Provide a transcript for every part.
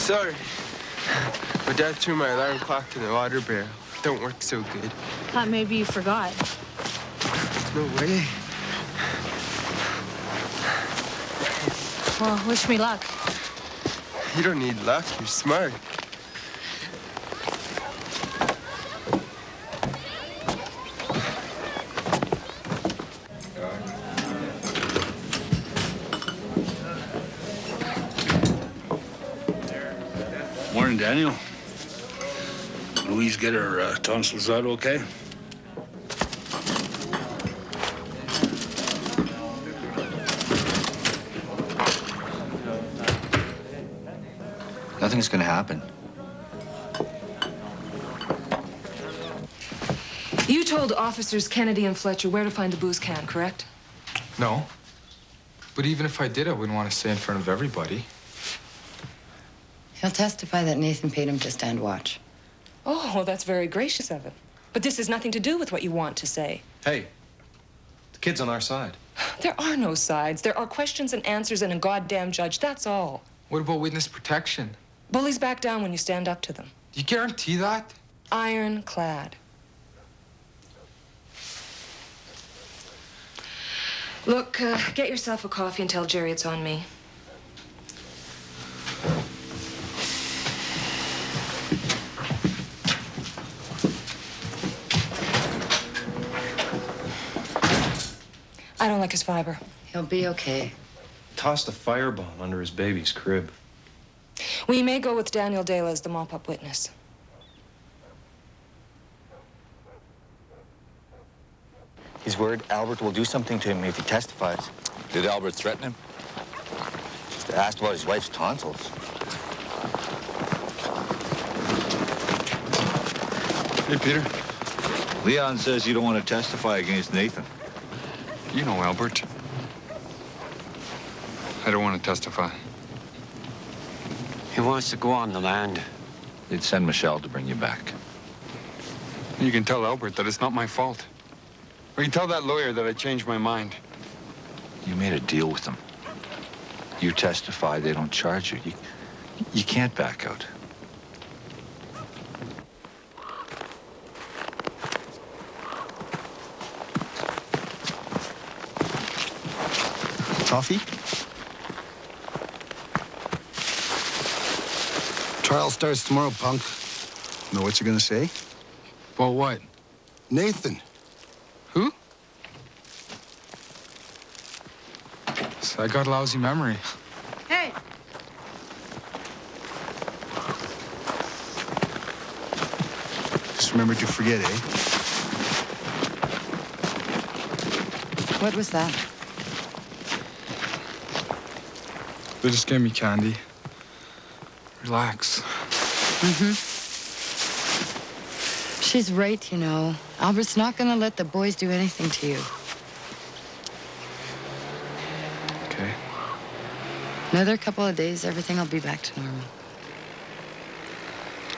Sorry. My dad threw my alarm clock in the water barrel. Don't work so good. Thought maybe you forgot. No way. Well, wish me luck. You don't need luck. You're smart. Morning, Daniel. Louise get her tonsils out okay? Nothing's gonna happen. You told officers Kennedy and Fletcher where to find the booze can, correct? No. But even if I did, I wouldn't want to say in front of everybody. He'll testify that Nathan paid him to stand watch. Oh, well, that's very gracious of him. But this has nothing to do with what you want to say. Hey, the kid's on our side. There are no sides. There are questions and answers and a goddamn judge, that's all. What about witness protection? Bullies back down when you stand up to them. Do you guarantee that? Ironclad. Look, get yourself a coffee and tell Jerry it's on me. I don't like his fiber. He'll be okay. Tossed a firebomb under his baby's crib. We may go with Daniel Dela as the mop-up witness. He's worried Albert will do something to him if he testifies. Did Albert threaten him? Just asked about his wife's tonsils. Hey, Peter. Leon says you don't want to testify against Nathan. You know Albert. I don't want to testify. He wants to go on the land. They'd send Michelle to bring you back. You can tell Albert that it's not my fault. Or you can tell that lawyer that I changed my mind. You made a deal with them. You testify, they don't charge you. You can't back out. Coffee? Trial starts tomorrow, punk. Know what you're gonna say? Well, what? Nathan. Who? So I got a lousy memory. Hey. Just remember to forget, eh? What was that? They just gave me candy. Relax. Mm-hmm. She's right, you know. Albert's not gonna let the boys do anything to you. Okay. Another couple of days, everything will be back to normal.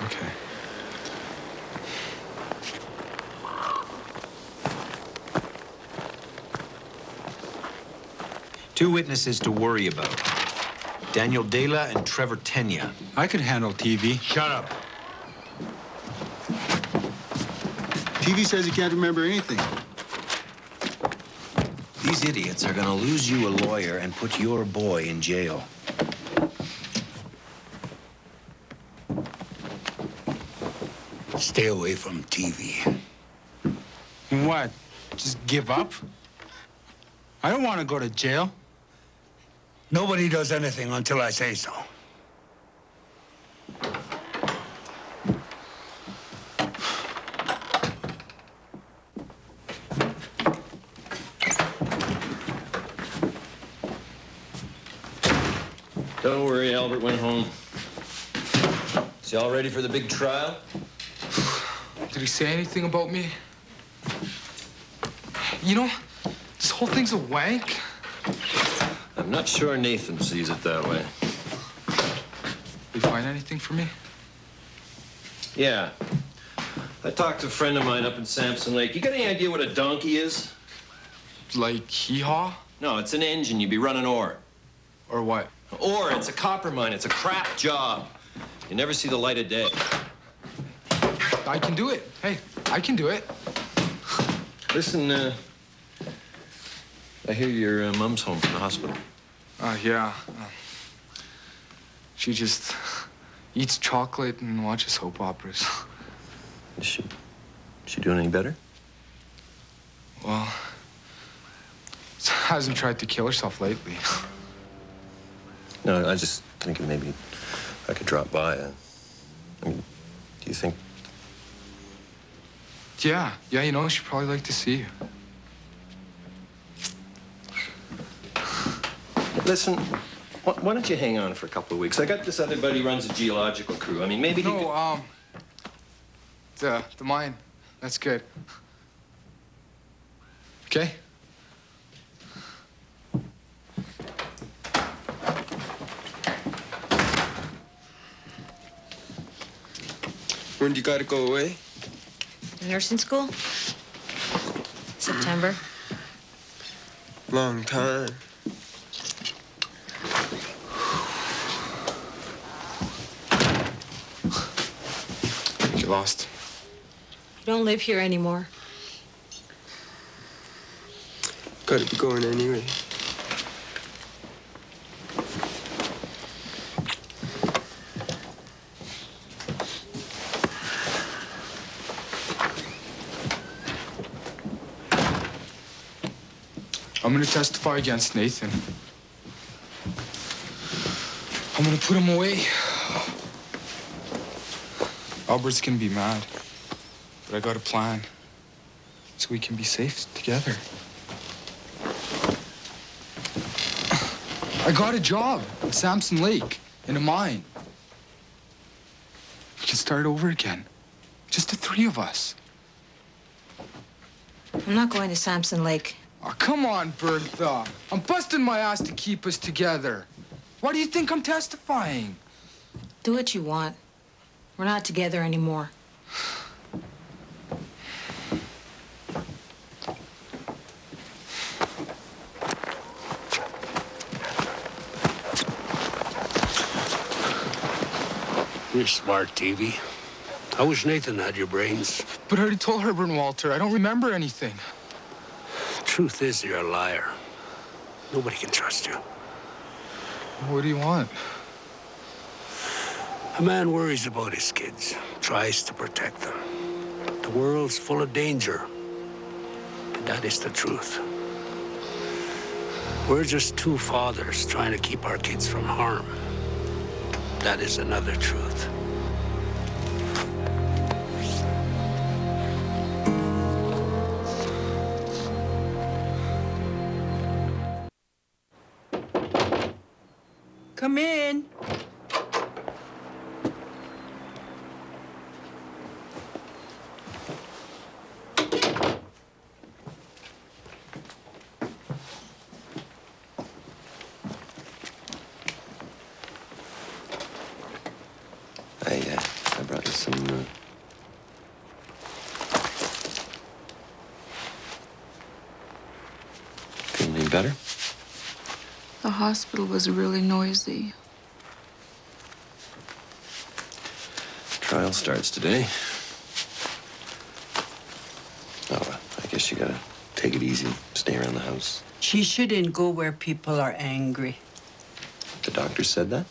Okay. Two witnesses to worry about. Daniel Dela and Trevor Tenya. I could handle Teevee. Shut up. Teevee says he can't remember anything. These idiots are gonna lose you a lawyer and put your boy in jail. Stay away from Teevee. And what? Just give up? I don't want to go to jail. Nobody does anything until I say so. Don't worry, Albert went home. Is y'all ready for the big trial? Did he say anything about me? You know, this whole thing's a wank. I'm not sure Nathan sees it that way. Did you find anything for me? Yeah. I talked to a friend of mine up in Sampson Lake. You got any idea what a donkey is? Like hee-haw? No, it's an engine. You'd be running ore. Or what? Ore, it's a copper mine. It's a crap job. You never see the light of day. I can do it. Hey, I can do it. Listen, I hear your mom's home from the hospital. Yeah. She just eats chocolate and watches soap operas. Is she doing any better? Well, hasn't tried to kill herself lately. No, I was just thinking maybe I could drop by. I mean, do you think... Yeah, you know, she'd probably like to see you. Listen, why don't you hang on for a couple of weeks? I got this other buddy who runs a geological crew. I mean, maybe he could... the mine. That's good. Okay? When do you gotta go away? Nursing school? September. Long time. Get lost. You don't live here anymore. Gotta be going anyway. I'm gonna testify against Nathan. I'm gonna put him away. Albert's gonna be mad, but I got a plan so we can be safe together. I got a job at Samson Lake in a mine. We can start over again, just the three of us. I'm not going to Samson Lake. Oh, come on, Bertha. I'm busting my ass to keep us together. Why do you think I'm testifying? Do what you want. We're not together anymore. You're smart, Teevee. I wish Nathan had your brains. But I already told Herbert and Walter. I don't remember anything. Truth is, you're a liar. Nobody can trust you. What do you want? A man worries about his kids, tries to protect them. The world's full of danger. And that is the truth. We're just two fathers trying to keep our kids from harm. That is another truth. Come in. I brought you some, Feeling any better? The hospital was really noisy. Trial starts today. Oh, I guess you gotta take it easy, stay around the house. She shouldn't go where people are angry. The doctor said that?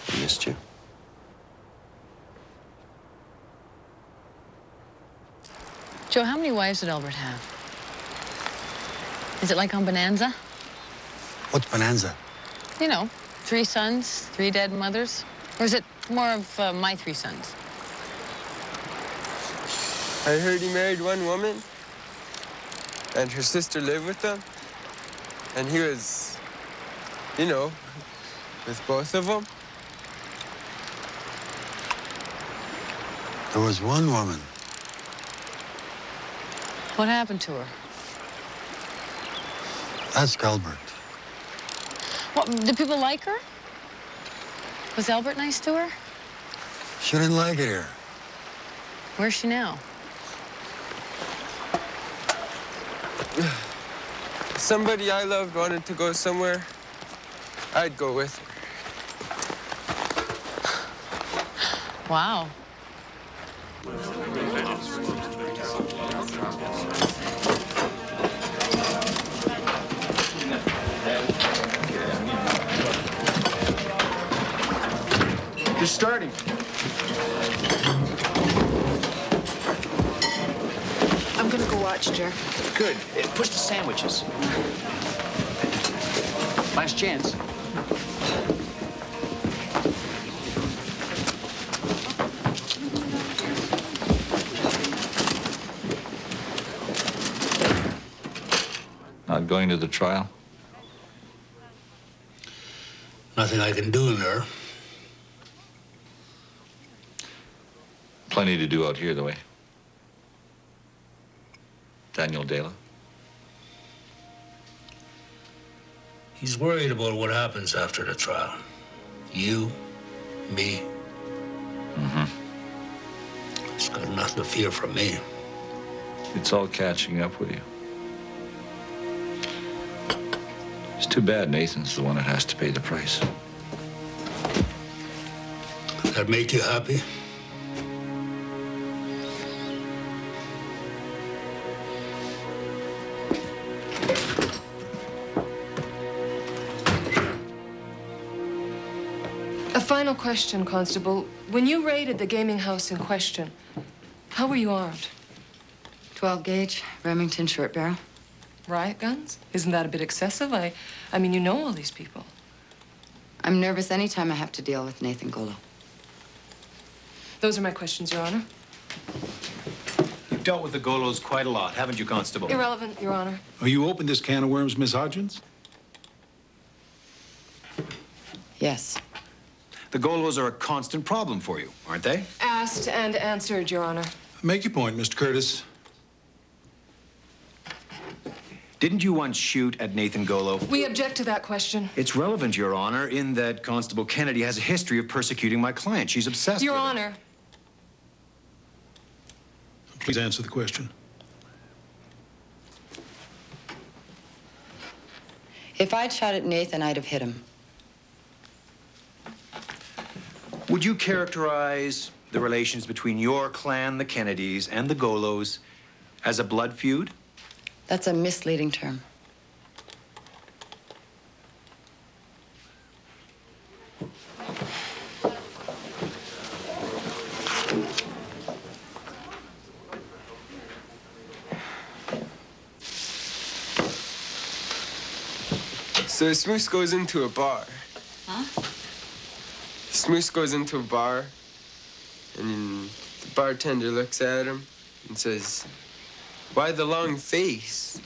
I missed you. Joe, how many wives did Albert have? Is it like on Bonanza? What's Bonanza? You know, 3 sons, 3 dead mothers? Or is it more of my 3 sons? I heard he married one woman, and her sister lived with them. And he was, you know, with both of them. There was one woman. What happened to her? Ask Albert. What, did people like her? Was Albert nice to her? She didn't like it here. Where's she now? somebody I loved wanted to go somewhere, I'd go with her. Wow. Just starting. I'm gonna go watch, Jer. Good. Push the sandwiches. Last chance. Not going to the trial? Nothing I can do in there. Plenty to do out here, though, eh? Daniel Dela? He's worried about what happens after the trial. You, me. He's got nothing to fear from me. It's all catching up with you. It's too bad Nathan's the one that has to pay the price. That make you happy? A final question, Constable. When you raided the gaming house in question, how were you armed? 12 gauge, Remington short barrel. Riot guns? Isn't that a bit excessive? I mean, you know all these people. I'm nervous anytime I have to deal with Nathan Golo. Those are my questions, Your Honor. You've dealt with the Golos quite a lot, haven't you, Constable? Irrelevant, Your Honor. Oh, you opened this can of worms, Miss Hodgins? Yes. The Golos are a constant problem for you, aren't they? Asked and answered, Your Honor. Make your point, Mr. Curtis. Didn't you once shoot at Nathan Golo? We object to that question. It's relevant, Your Honor, in that Constable Kennedy has a history of persecuting my client. She's obsessed Your with him. Honor. Please answer the question. If I'd shot at Nathan, I'd have hit him. Would you characterize the relations between your clan, the Kennedys, and the Golos as a blood feud? That's a misleading term. So Smoose goes into a bar. Huh? Smoose goes into a bar, and the bartender looks at him and says, "Why the long face?"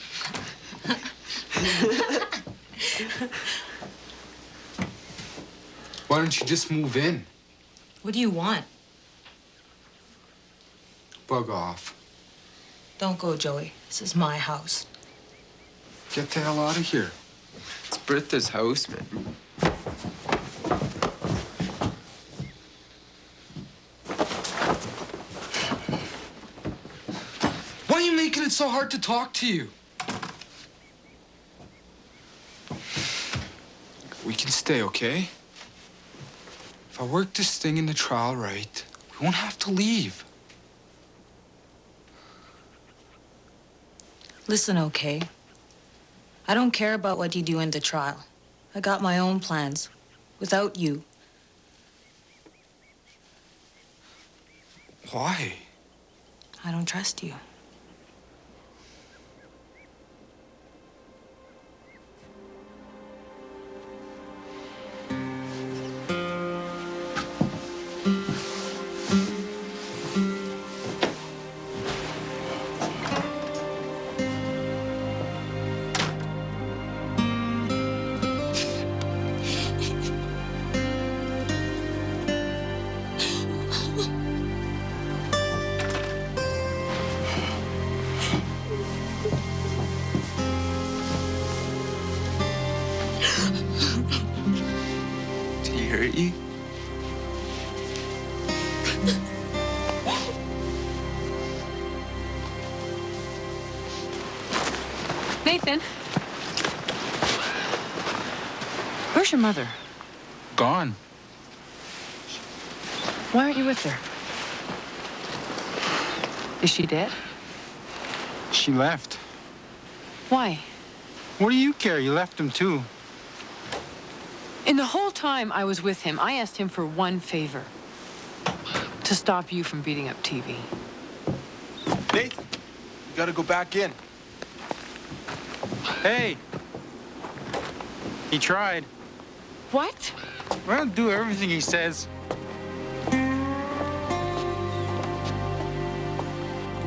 Why don't you just move in? What do you want? Bug off. Don't go, Joey. This is my house. Get the hell out of here. It's Bertha's house, man. Why are you making it so hard to talk to you? We can stay, okay? If I work this thing in the trial right, we won't have to leave. Listen, okay? I don't care about what you do in the trial. I got my own plans. Without you. Why? I don't trust you. Did he hurt you? Nathan, Where's your mother? Gone. Why aren't you with her? Is she dead? She left. Why? What do you care? You left him, too. In the whole time I was with him, I asked him for one favor. To stop you from beating up Teevee. Nathan, you gotta go back in. Hey! He tried. What? Well, do everything he says.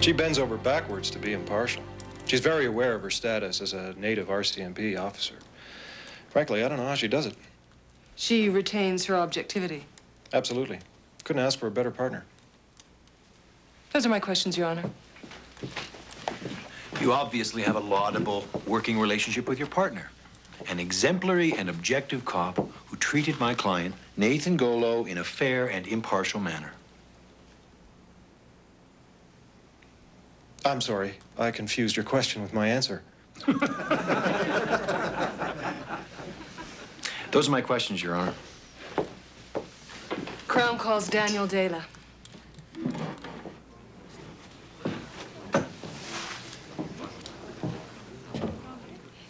She bends over backwards to be impartial. She's very aware of her status as a native RCMP officer. Frankly, I don't know how she does it. She retains her objectivity. Absolutely. Couldn't ask for a better partner. Those are my questions, Your Honor. You obviously have a laudable working relationship with your partner. An exemplary and objective cop who treated my client, Nathan Golo, in a fair and impartial manner. I'm sorry. I confused your question with my answer. Those are my questions, Your Honor. Crown calls Daniel Dela.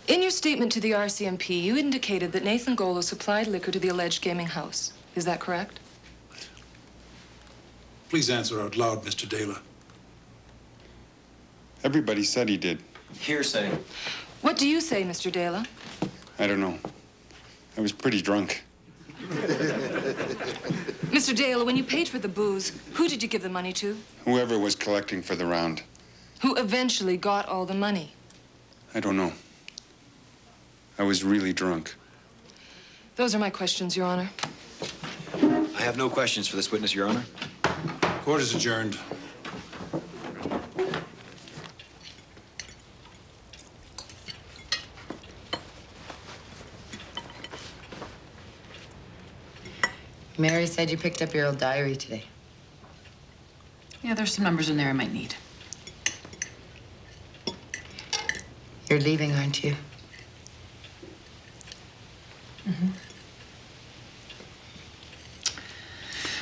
In your statement to the RCMP, you indicated that Nathan Golo supplied liquor to the alleged gaming house. Is that correct? Please answer out loud, Mr. Dela. Everybody said he did. Hearsay. What do you say, Mr. Dela? I don't know. I was pretty drunk. Mr. Dale, when you paid for the booze, who did you give the money to? Whoever was collecting for the round. Who eventually got all the money? I don't know. I was really drunk. Those are my questions, Your Honor. I have no questions for this witness, Your Honor. Court is adjourned. Mary said you picked up your old diary today. Yeah, there's some numbers in there I might need. You're leaving, aren't you? Mm-hmm.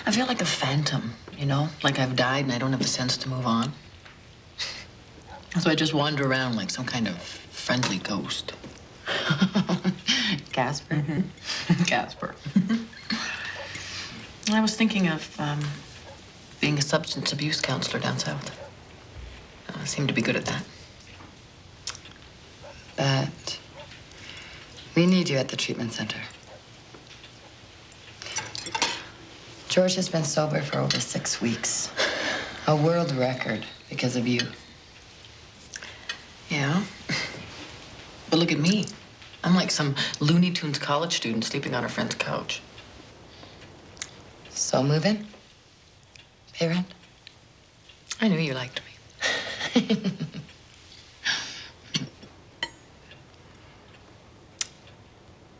I feel like a phantom, you know? Like I've died and I don't have the sense to move on. So I just wander around like some kind of friendly ghost. Casper? Mm-hmm. Casper. I was thinking of being a substance abuse counselor down south. I seem to be good at that. But we need you at the treatment center. George has been sober for over 6 weeks. A world record because of you. Yeah. But look at me. I'm like some Looney Tunes college student sleeping on a friend's couch. So move in? Pay rent? I knew you liked me.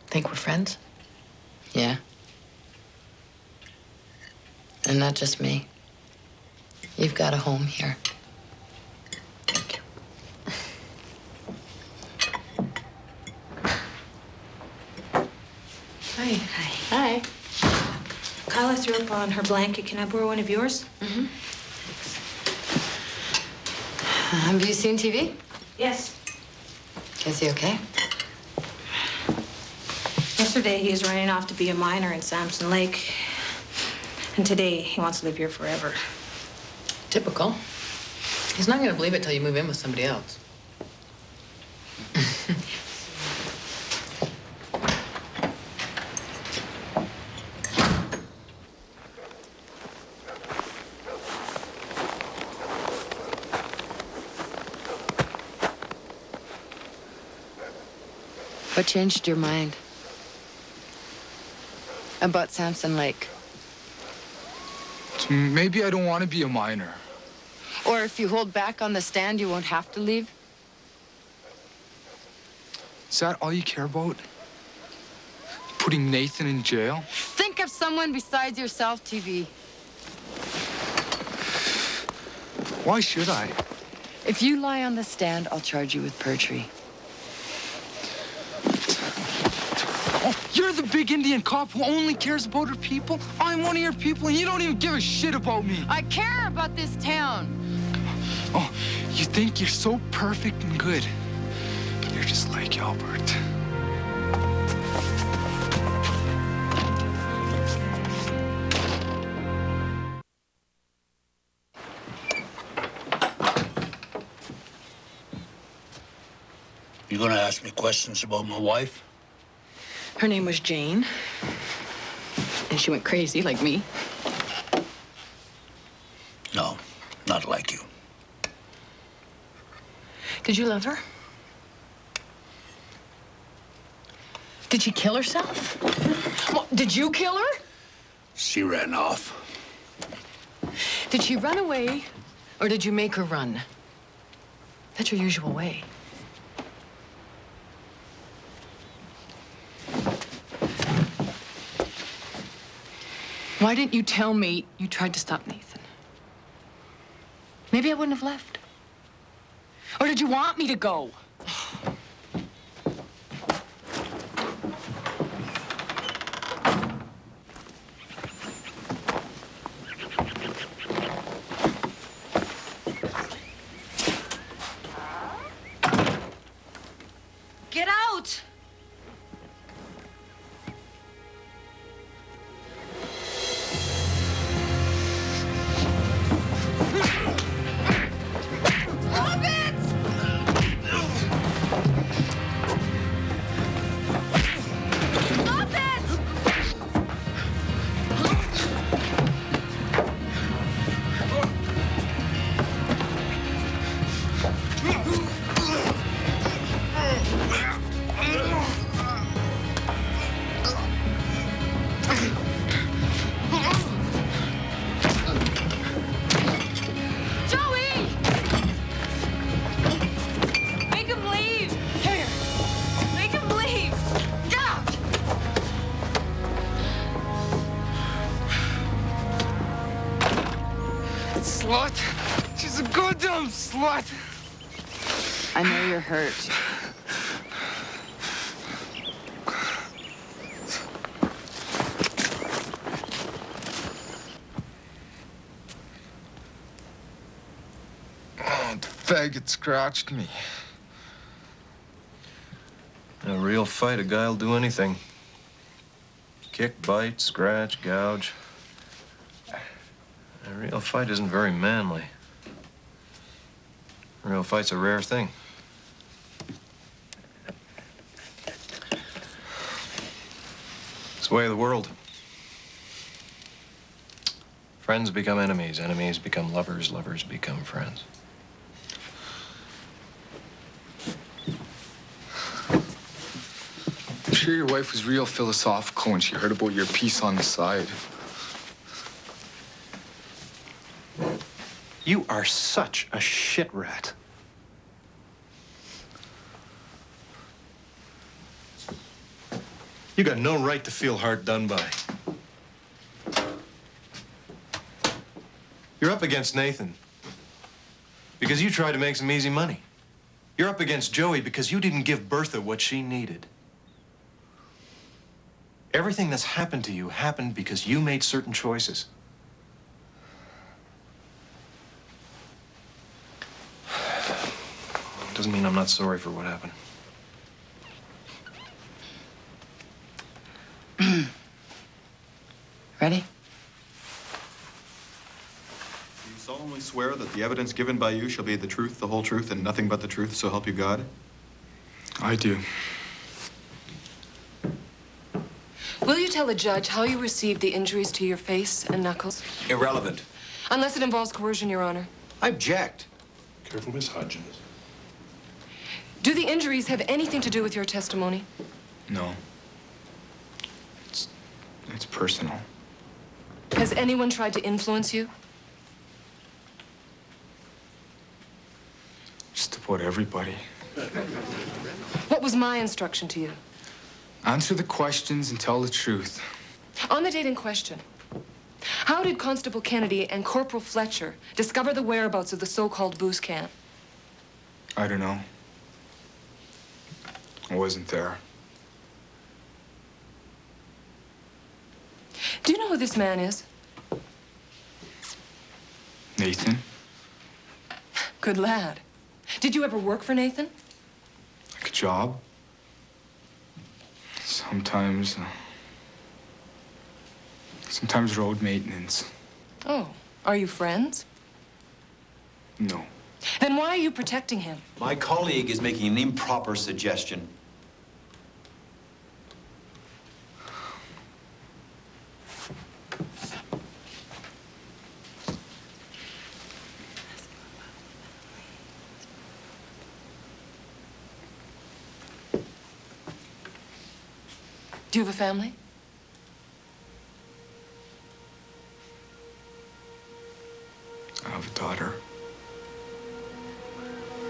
Think we're friends? Yeah. And not just me. You've got a home here. Thank you. Hi. Hi. Kyla threw up on her blanket. Can I borrow one of yours? Mm-hmm. Have you seen TV? Yes. Is he okay? Yesterday, he was running off to be a miner in Samson Lake. And today, he wants to live here forever. Typical. He's not going to believe it till you move in with somebody else. What changed your mind? About Samson Lake? Maybe I don't want to be a miner. Or if you hold back on the stand, you won't have to leave? Is that all you care about? Putting Nathan in jail? Think of someone besides yourself, Teevee. Why should I? If you lie on the stand, I'll charge you with perjury. Oh. You're the big Indian cop who only cares about her people. I'm one of your people, and you don't even give a shit about me. I care about this town. Oh, you think you're so perfect and good. You're just like Albert. You gonna ask me questions about my wife? Her name was Jane. And she went crazy like me. No, not like you. Did you love her? Did she kill herself? Well, did you kill her? She ran off. Did she run away, or did you make her run? That's your usual way. Why didn't you tell me you tried to stop Nathan? Maybe I wouldn't have left. Or did you want me to go? Get out! Stop it! Stop it! Joey! Make him leave! Here! Make him leave! Get out! Slut! She's a goddamn slut! I know you're hurt. Oh, the faggot scratched me. In a real fight, a guy'll do anything. Kick, bite, scratch, gouge. A real fight isn't very manly. A real fight's a rare thing. It's the way of the world. Friends become enemies, enemies become lovers, lovers become friends. I'm sure your wife was real philosophical when she heard about your piece on the side. You are such a shit rat. You got no right to feel hard done by. You're up against Nathan because you tried to make some easy money. You're up against Joey because you didn't give Bertha what she needed. Everything that's happened to you happened because you made certain choices. Doesn't mean I'm not sorry for what happened. Ready? Do you solemnly swear that the evidence given by you shall be the truth, the whole truth, and nothing but the truth, so help you God? I do. Will you tell the judge how you received the injuries to your face and knuckles? Irrelevant. Unless it involves coercion, Your Honor. I object. Careful, Miss Hodgins. Do the injuries have anything to do with your testimony? No. It's personal. Has anyone tried to influence you? Just about everybody. What was my instruction to you? Answer the questions and tell the truth. On the date in question, how did Constable Kennedy and Corporal Fletcher discover the whereabouts of the so-called booze can? I don't know. I wasn't there. this man is? Nathan? Good lad. Did you ever work for Nathan? Like a job? Sometimes road maintenance. Oh, are you friends? No. Then why are you protecting him? My colleague is making an improper suggestion. Do you have a family? I have a daughter.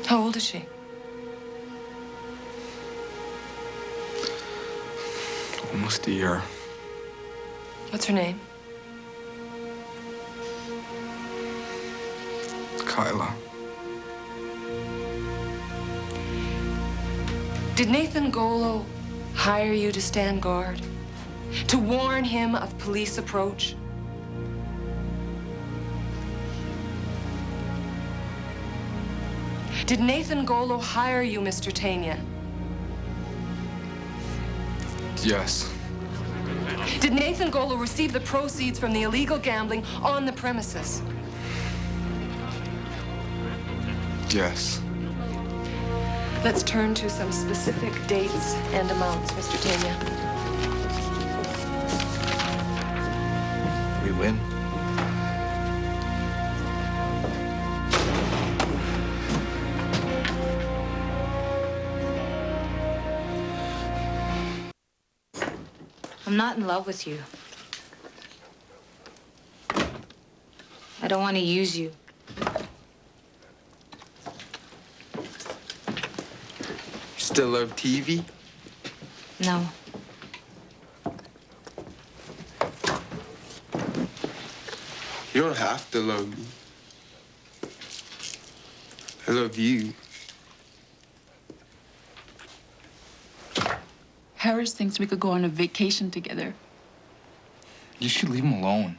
How old is she? Almost a year. What's her name? Kyla. Did Nathan Golo hire you to stand guard? To warn him of police approach? Did Nathan Golo hire you, Mr. Tanya? Yes. Did Nathan Golo receive the proceeds from the illegal gambling on the premises? Yes. Let's turn to some specific dates and amounts, Mr. Tanya. We win. I'm not in love with you. I don't want to use you. Still love Teevee? No. You don't have to love me. I love you. Harris thinks we could go on a vacation together. You should leave him alone.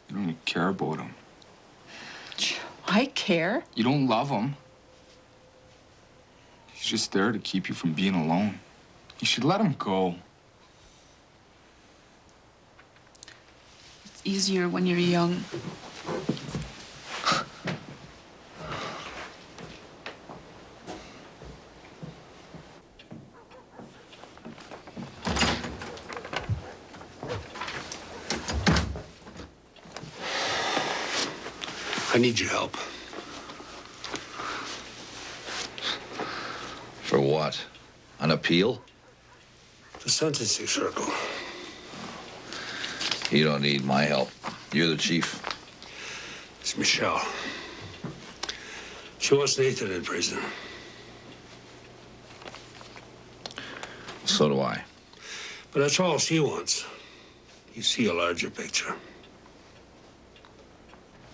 You don't even care about him. I care. You don't love him. He's just there to keep you from being alone. You should let him go. It's easier when you're young. I need your help. For what? An appeal? The sentencing circle. You don't need my help. You're the chief. It's Michelle. She wants Nathan in prison. So do I. But that's all she wants. You see a larger picture.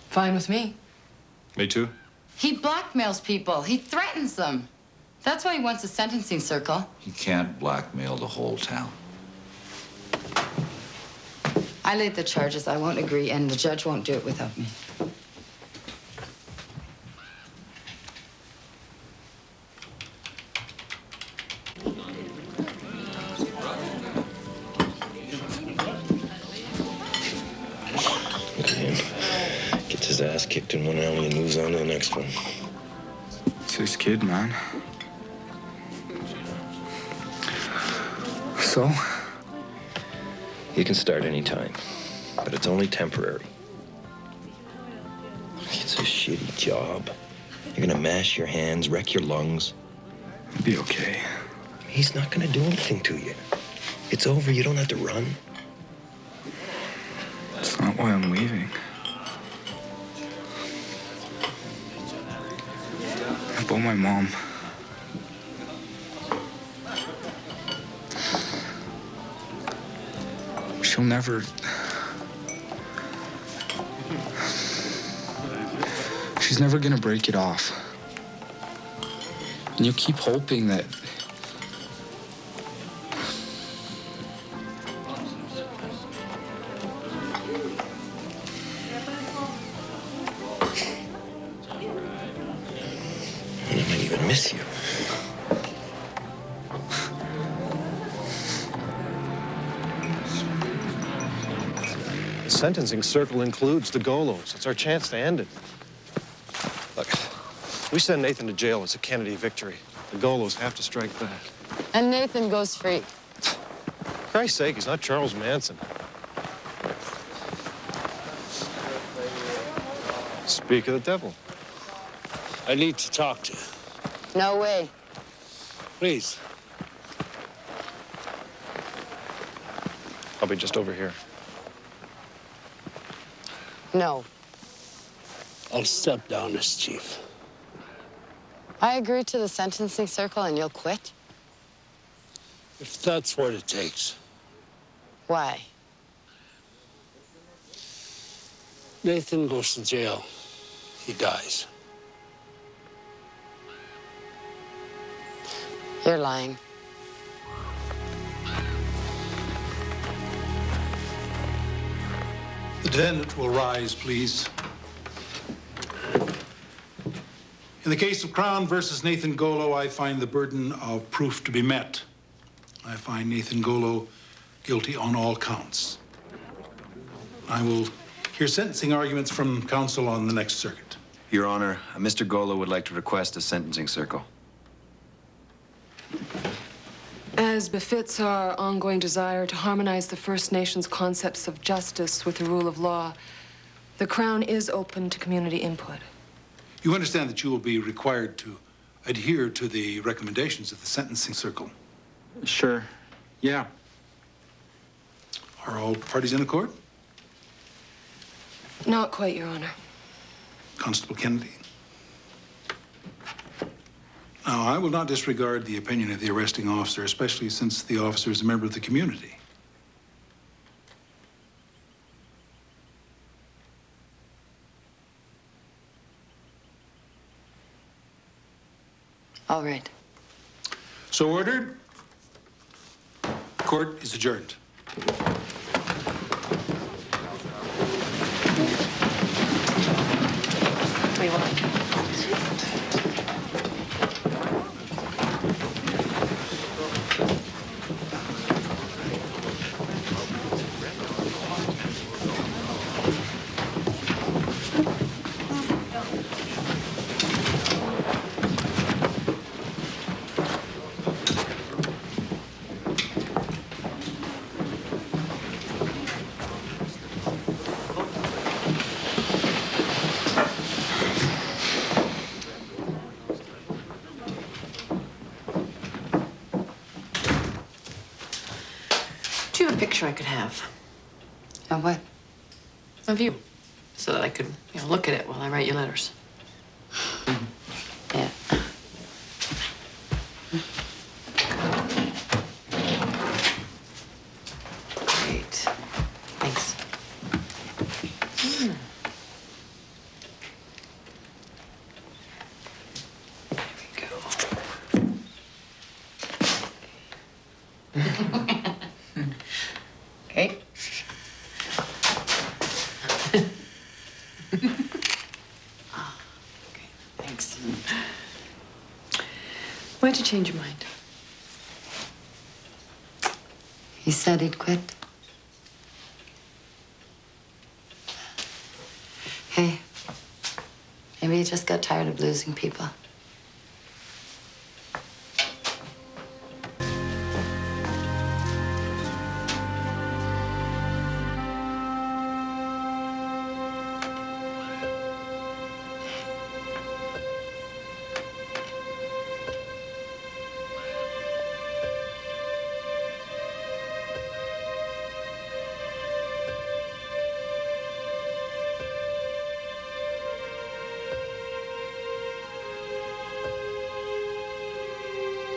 Fine with me. Me too. He blackmails people. He threatens them. That's why he wants a sentencing circle. You can't blackmail the whole town. I laid the charges. I won't agree, and the judge won't do it without me. Gets his ass kicked in one alley and moves on to the next one. It's his kid, man. So? He can start any time, but it's only temporary. It's a shitty job. You're gonna mash your hands, wreck your lungs. It'll be okay. He's not gonna do anything to you. It's over. You don't have to run. That's not why I'm leaving. About my mom. She'll never... She's never gonna break it off. And you keep hoping that... sentencing circle includes the Golos. It's our chance to end it. Look, we send Nathan to jail. It's a Kennedy victory. The Golos have to strike back. And Nathan goes free. For Christ's sake, he's not Charles Manson. Speak of the devil. I need to talk to you. No way. Please. I'll be just over here. No. I'll step down as chief. I agree to the sentencing circle and you'll quit? If that's what it takes. Why? Nathan goes to jail. He dies. You're lying. The defendant will rise, please. In the case of Crown versus Nathan Golo, I find the burden of proof to be met. I find Nathan Golo guilty on all counts. I will hear sentencing arguments from counsel on the next circuit. Your Honor, Mr. Golo would like to request a sentencing circle. As befits our ongoing desire to harmonize the First Nations concepts of justice with the rule of law, the Crown is open to community input. You understand that you will be required to adhere to the recommendations of the sentencing circle? Sure. Yeah. Are all parties in accord? Not quite, Your Honor. Constable Kennedy? Now, I will not disregard the opinion of the arresting officer, especially since the officer is a member of the community. All right. So ordered. Court is adjourned. What do you want? Do you have a picture I could have? Of what? Of you. So that I could, look at it while I write you letters. Yeah. Great. Thanks. Okay. Thanks. Why'd you change your mind? He said he'd quit. Hey, maybe he just got tired of losing people.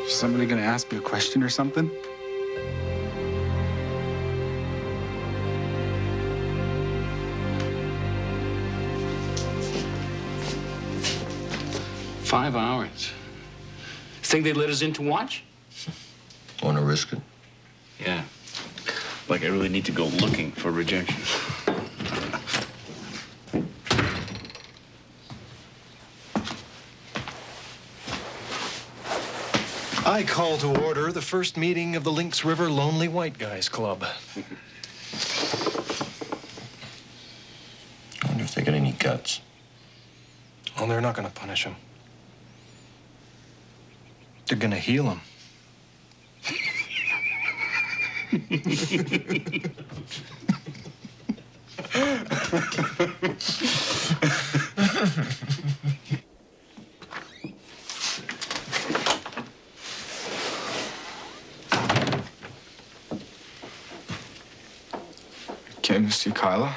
Is somebody gonna ask me a question or something? $5. Think they let us in to watch? Want to risk it? Yeah. Like I really need to go looking for rejection. I call to order the first meeting of the Lynx River Lonely White Guys Club. cuts. Well, they're not gonna punish him. They're gonna heal him. Came to see Kyla?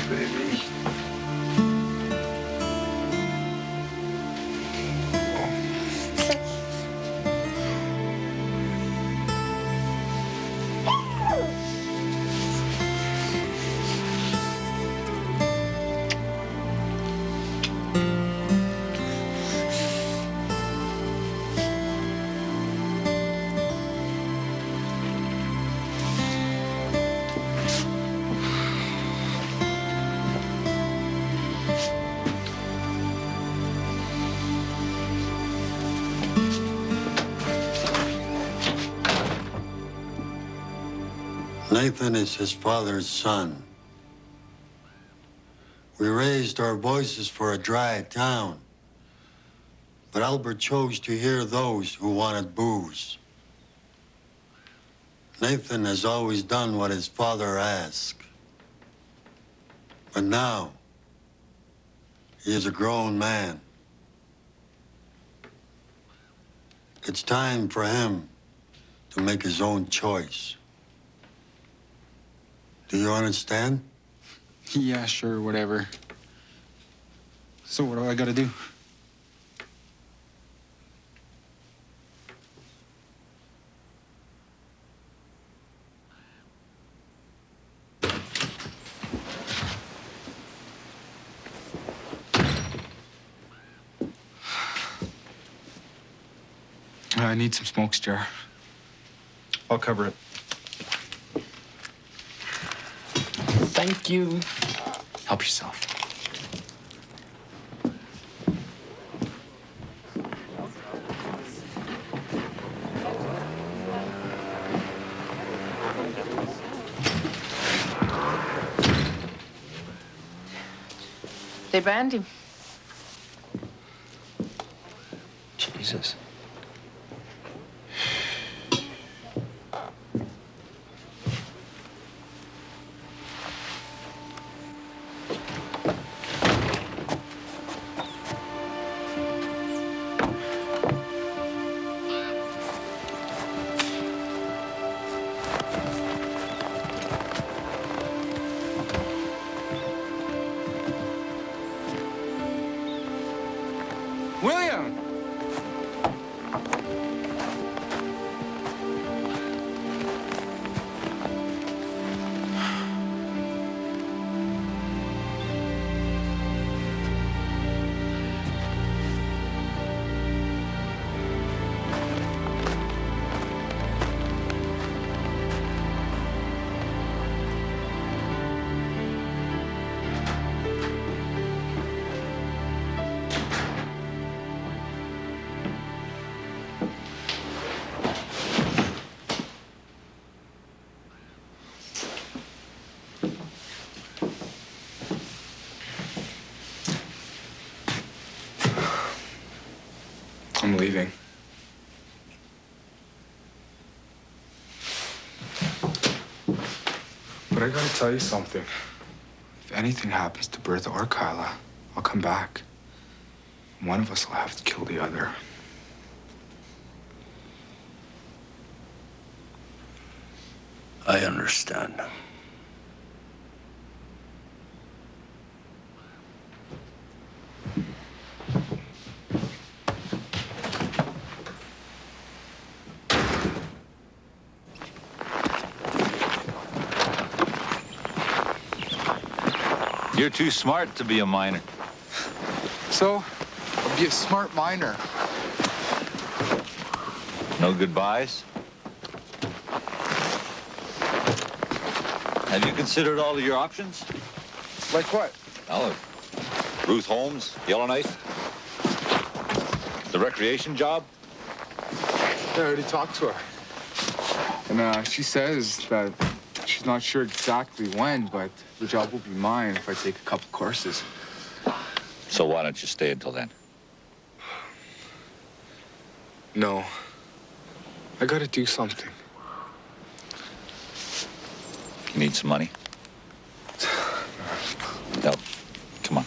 Baby. Nathan is his father's son. We raised our voices for a dry town, but Albert chose to hear those who wanted booze. Nathan has always done what his father asked. But now, he is a grown man. It's time for him to make his own choice. Do you understand? Yeah, sure, whatever. So what do I gotta do? I need some smokes, Jar. I'll cover it. Thank you. Help yourself. They banned him. Jesus. William! I'm leaving. But I gotta tell you something. If anything happens to Bertha or Kyla, I'll come back. One of us will have to kill the other. I understand. You're too smart to be a miner. So, I'll be a smart miner. No goodbyes? Have you considered all of your options? Like what? Well, Ruth Holmes, Yellowknife, the recreation job. I already talked to her. And she says that she's not sure exactly when, but the job will be mine if I take a couple courses. So why don't you stay until then? No. I gotta do something. You need some money? No. Come on.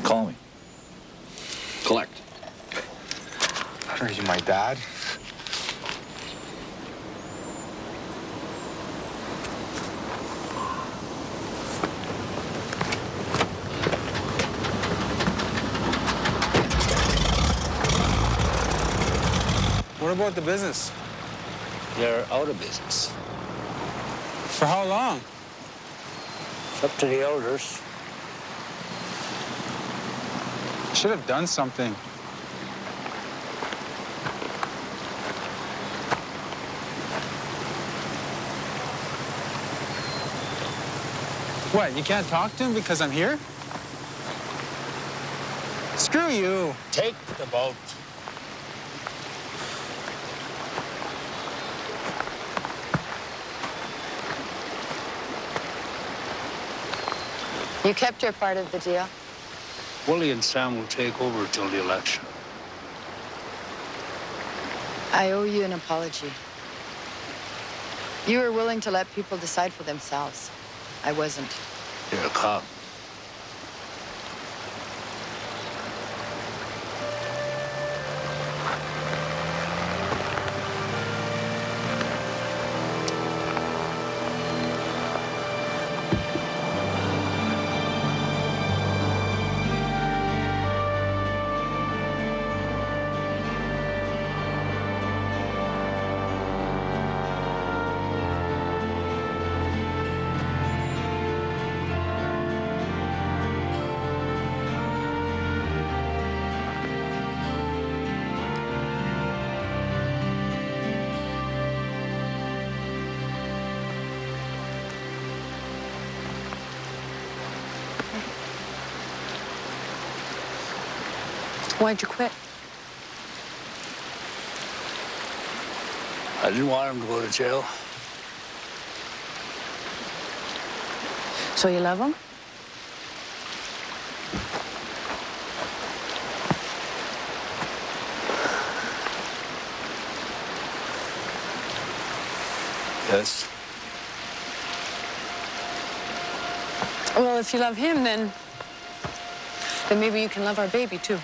Call me. Collect. Are you my dad? What about the business? They're out of business. For how long? It's up to the elders. Should have done something. What, you can't talk to him because I'm here? Screw you. Take the boat. You kept your part of the deal. Willie and Sam will take over till the election. I owe you an apology. You were willing to let people decide for themselves. I wasn't. You're a cop. Why'd you quit? I didn't want him to go to jail. So you love him? Yes. Well, if you love him, then maybe you can love our baby, too.